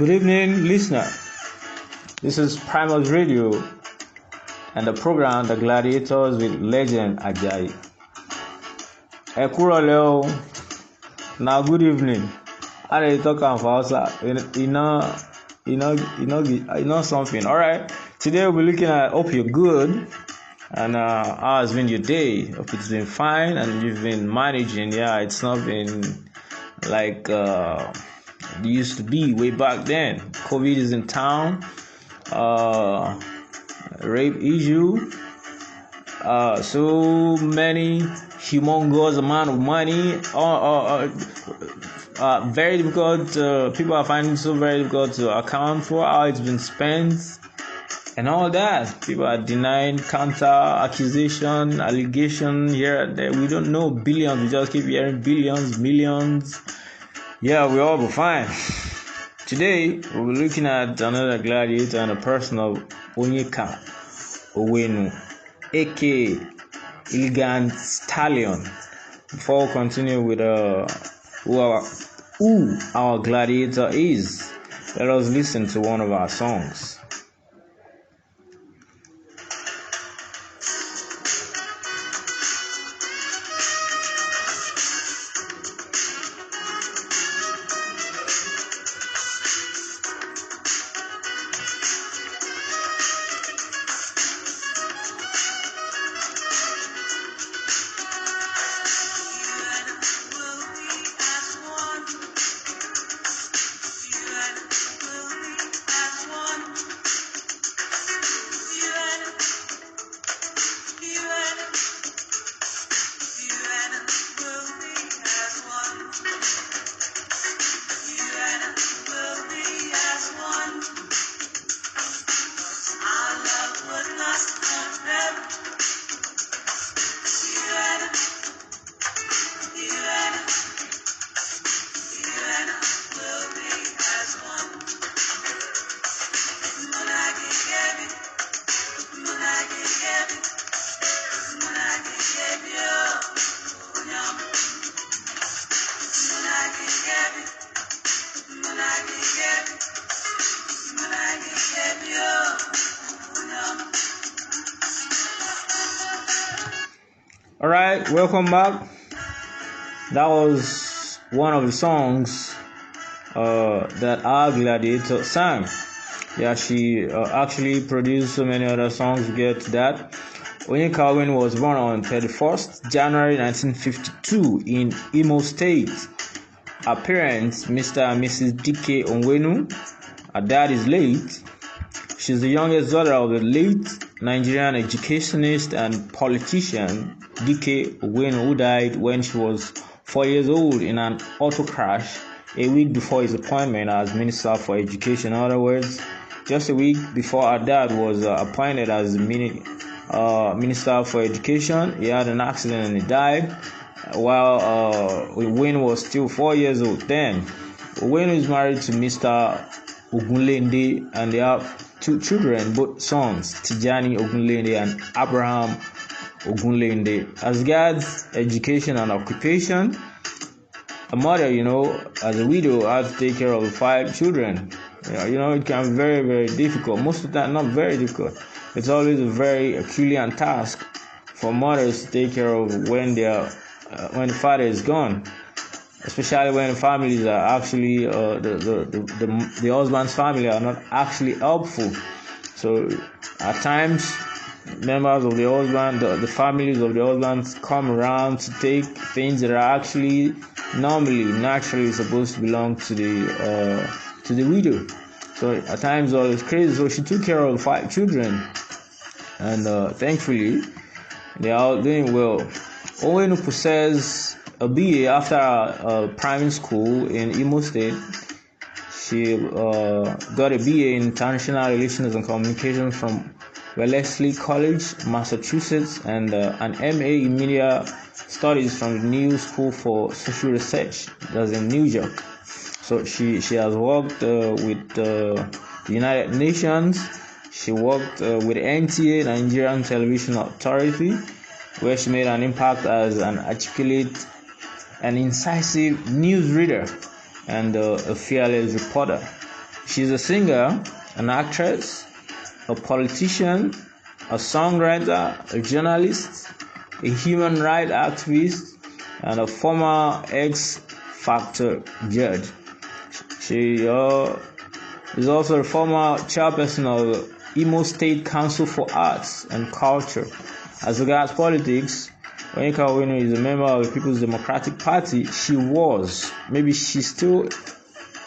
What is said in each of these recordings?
Good evening, listener. This is Primus Radio and the program The Gladiators with Legend Ajayi. Ekurole now good evening. I dey talk am for Hausa. You know something. All right. Today we'll be looking at hope you're good and how has been your day. Hope it's been fine and you've been managing. Yeah, it's not been like it used to be way back then. COVID is in town. Rape issue. So many humongous amount of money. Very difficult. People are finding it so very difficult to account for how it's been spent and all that. People are denying, counter accusation, allegation here and there. We don't know billions. We just keep hearing billions, millions. Yeah, we all be fine. Today we'll be looking at another gladiator and a person of Onyeka Owenu, aka Elegant Stallion. Before we continue with who our gladiator is, let us listen to one of our songs. All right, welcome back. That was one of the songs that our gladiator sang. Yeah, she actually produced so many other songs. We get to that. Onyeka Owenu was born on 31st January 1952 in Imo State. Her parents, Mr. and Mrs. D.K. Owenu. Her dad is late. She's the youngest daughter of the late Nigerian educationist and politician D.K. Owenu, who died when she was 4 years old in an auto crash a week before his appointment as Minister for Education. In other words, just a week before her dad was appointed as Minister for Education, he had an accident and he died while Owenu was still 4 years old then. Owenu is married to Mr. Ogunlende and they have two children, both sons, Tijani Ogunlende and Abraham Ogunlende. As regards education and occupation, a mother, as a widow, had to take care of 5 children. It can be very, very difficult. Most of the time, not very difficult. It's always a very Herculean task for mothers to take care of when the father is gone. Especially when families are actually the husband's family are not actually helpful. So at times, members of the husband, the families of the husbands come around to take things that are actually naturally supposed to belong to the widow. So at times all is crazy. So she took care of 5 children, and thankfully they are all doing well. Owenu possesses a BA after primary school in Imo State. She got a BA in International Relations and Communications from Wellesley College, Massachusetts, and an MA in Media Studies from the New School for Social Research, that's in New York. So she has worked with the United Nations. She worked with NTA, Nigerian Television Authority, where she made an impact as an articulate and incisive newsreader and a fearless reporter. She's a singer, an actress, a politician, a songwriter, a journalist, a human rights activist, and a former X-Factor judge. She is also a former chairperson of Imo State Council for Arts and Culture. As regards politics, Onyeka Owenu is a member of the People's Democratic Party. She was, maybe she still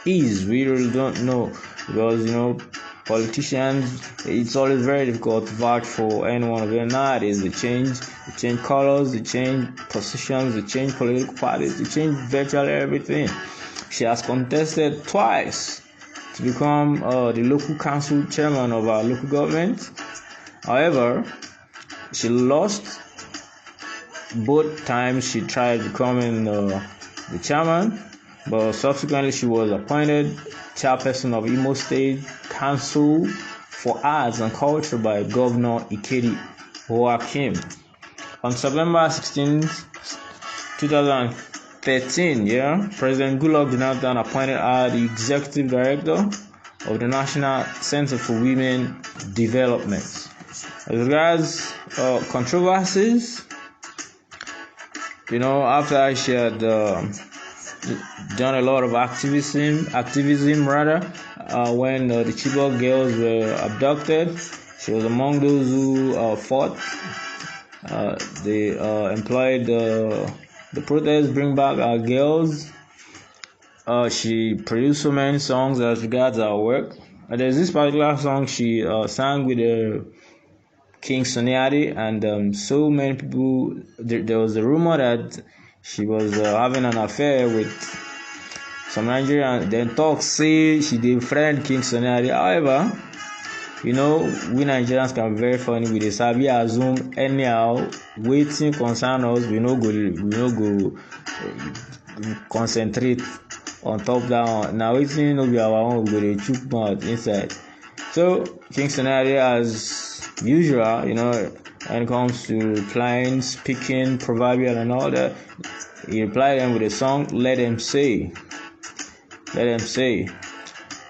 is, we really don't know, because politicians, it's always very difficult to vouch for any one of them nowadays. They change colors, they change positions, they change political parties, they change virtually everything. She has contested twice to become the local council chairman of our local government. However, she lost both times she tried becoming the chairman, but subsequently she was appointed chairperson of Imo State Council for Arts and Culture by Governor Ikedi Joachim. On September 16th, 2013, President Goodluck Jonathan appointed her the executive director of the National Center for Women Development. As regards controversies, after she had done a lot of activism when the Chibok girls were abducted, she was among those who fought. They employed the protests, bring back our girls. She produced so many songs as regards our work. There's this particular song she sang with King Sunny Ade, and so many people. There was a rumor that she was having an affair with some Nigerian. Then talks say she did friend King Sunny Ade. However, we Nigerians can be very funny with this. We assume anyhow, waiting concern us. We no go concentrate on top down. Now waiting no be our own. We go dey chook mouth inside. So King Sunny Ade, as usual, when it comes to clients speaking proverbial and all that, he replied them with a song, Let Them Say.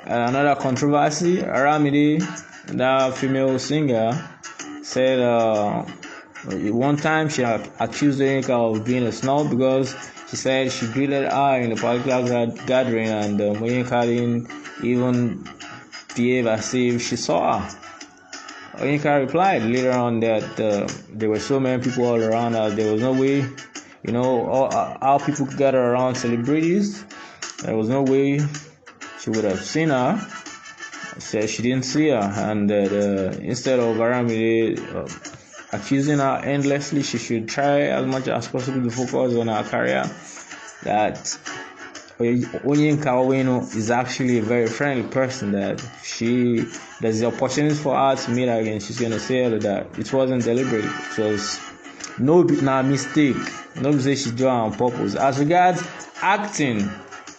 Another controversy, Aramide, that female singer, said one time she accused Onyeka of being a snob because she said she greeted her in a particular gathering and Onyeka didn't even behave as if she saw her. Onyeka replied later on that there were so many people all around her, there was no way, how people gather around celebrities, there was no way she would have seen her. Said she didn't see her, and that instead of Aramide accusing her endlessly, she should try as much as possible to focus on her career. That Onyeka Owenu is actually a very friendly person, that there's the opportunity for her to meet her again. She's going to say that it wasn't deliberate, it was no mistake. Nobody say she did it on purpose. As regards acting,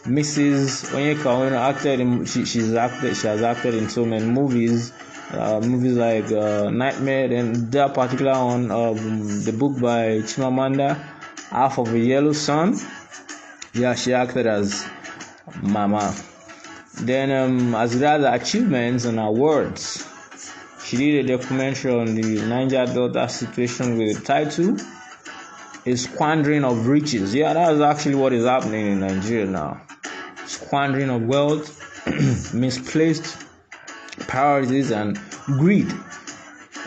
Mrs. Onyeka Owenu she has acted in so many movies, like Nightmare, and that particular one, the book by Chimamanda, Half of a Yellow Sun. She acted as Mama. Then as regards achievements and awards, she did a documentary on the Niger Delta situation with the title A Squandering of Riches. That's actually what is happening in Nigeria now. Squandering of wealth, misplaced priorities, and greed.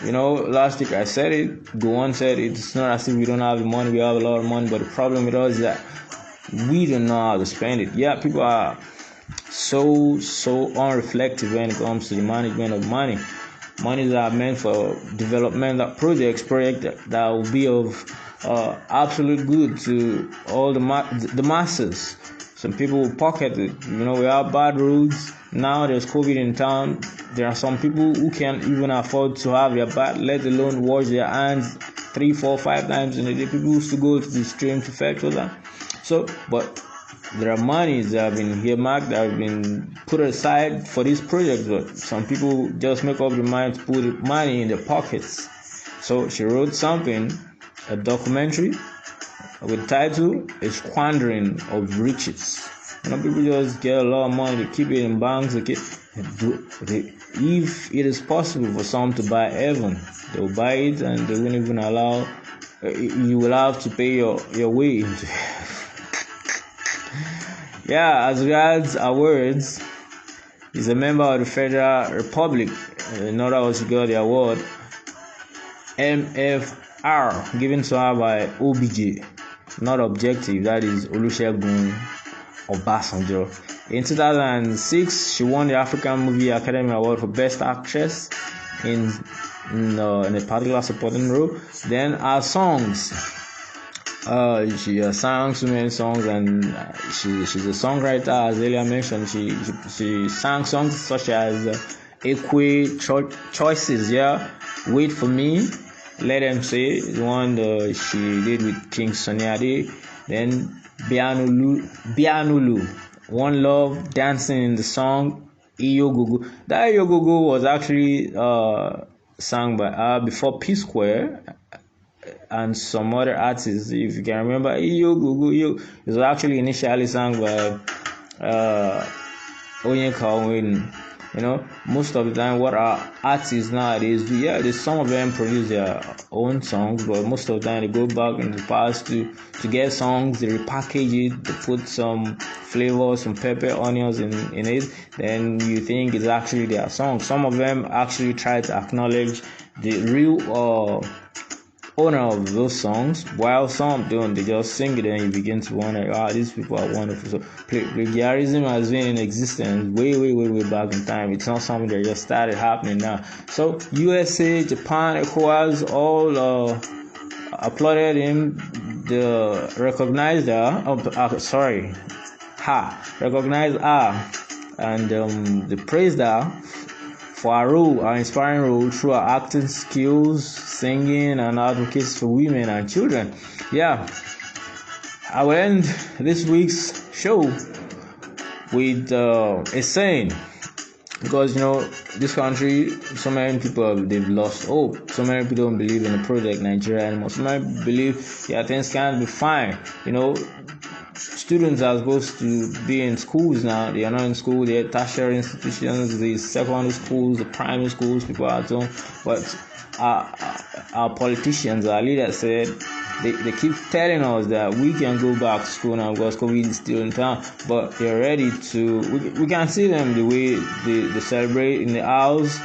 Last week I said it. Gowon said it's not as if we don't have the money, we have a lot of money, but the problem with us is that we don't know how to spend it. People are so unreflective when it comes to the management of money. Monies are meant for development projects that will be of absolute good to all the masses. Some people will pocket it. We have bad roads. Now there's COVID in town. There are some people who can't even afford to have their bath, let alone wash their hands 3, 4, 5 times in a day. People used to go to the stream to fetch water. But there are monies that have been earmarked, that have been put aside for these projects. But some people just make up their mind to put money in their pockets. So she wrote something, a documentary with the title A Squandering of Riches. People just get a lot of money, they keep it in banks. If it is possible for some to buy heaven, they'll buy it, and they won't even allow. You will have to pay your way into. Yeah, as regards awards, he's a member of the Federal Republic. In other words, he got the award MFR given to her by OBJ, not objective. That is Olusegun Obasanjo. In 2006, she won the African Movie Academy Award for Best Actress in a particular supporting role. Then her songs, she sang so many songs, and she's a songwriter. As earlier mentioned, she sang songs such as Ekwe Choices, Wait for Me, Let Them Say, the one she did with King Sunny Ade. Then Bianulu, One Love, Dancing in the Song, Iyogogo. That Iyogogo was actually sung by her before P Square and some other artists. If you can remember, Iyogogo, it was actually initially sung by Onyeka Onwenu. Most of the time, what our artists nowadays do, some of them produce their own songs, but most of the time they go back in the past to get songs, they repackage it, they put some flavor, some pepper, onions in it, then you think it's actually their song. Some of them actually try to acknowledge the real owner of those songs, while some don't. They just sing it and you begin to wonder, these people are wonderful. So plagiarism has been in existence way back in time. It's not something that just started happening now. So USA, Japan, ECOWAS all applauded him. They recognized her. Recognized her, and they praised her for her inspiring role through her acting skills, singing, and advocacy for women and children. I will end this week's show with a saying, because this country, so many people they've lost hope. So many people don't believe in the project Nigeria anymore. So many believe things can't be fine. Students are supposed to be in schools now. They are not in school. They are tertiary institutions, the secondary schools, the primary schools. People are at home. But our politicians, our leaders said they keep telling us that we can go back to school now because COVID is still in town. But they're ready to. We can see them the way they celebrate in the house.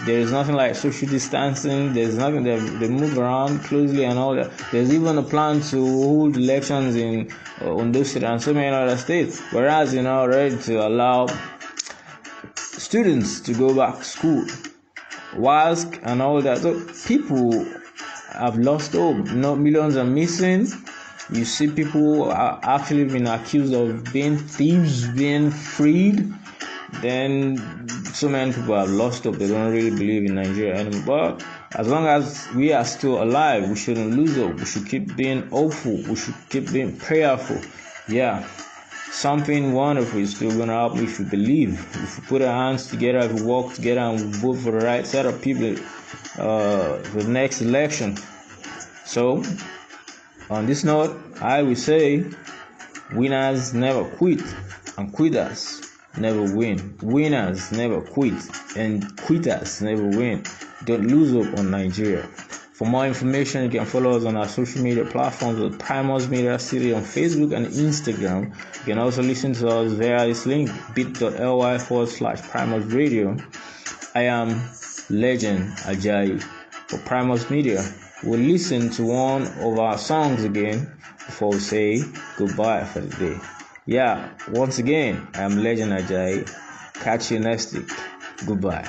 There is nothing like social distancing. There's nothing. They move around closely and all that. There's even a plan to hold elections in Ondo State and so many other states. Whereas ready to allow students to go back to school, WASC and all that. So people have lost hope. Millions are missing. You see people are actually being accused of being thieves, being freed. Then so many people have lost hope. They don't really believe in Nigeria anymore. But as long as we are still alive, we shouldn't lose hope. We should keep being hopeful. We should keep being prayerful. Something wonderful is still going to happen if we believe. If we put our hands together, if we work together and we vote for the right set of people for the next election. So, on this note, I will say, winners never quit, and quitters never win. Winners never quit, and quitters never win. Don't lose hope on Nigeria. For more information, you can follow us on our social media platforms at Primus Media City on Facebook and Instagram. You can also listen to us via this link, bit.ly/Primus Radio. I am Legend Ajayi for Primus Media. We'll listen to one of our songs again before we say goodbye for the day. Once again, I am Legend Ajayi. Catch you next week. Goodbye.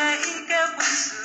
Ike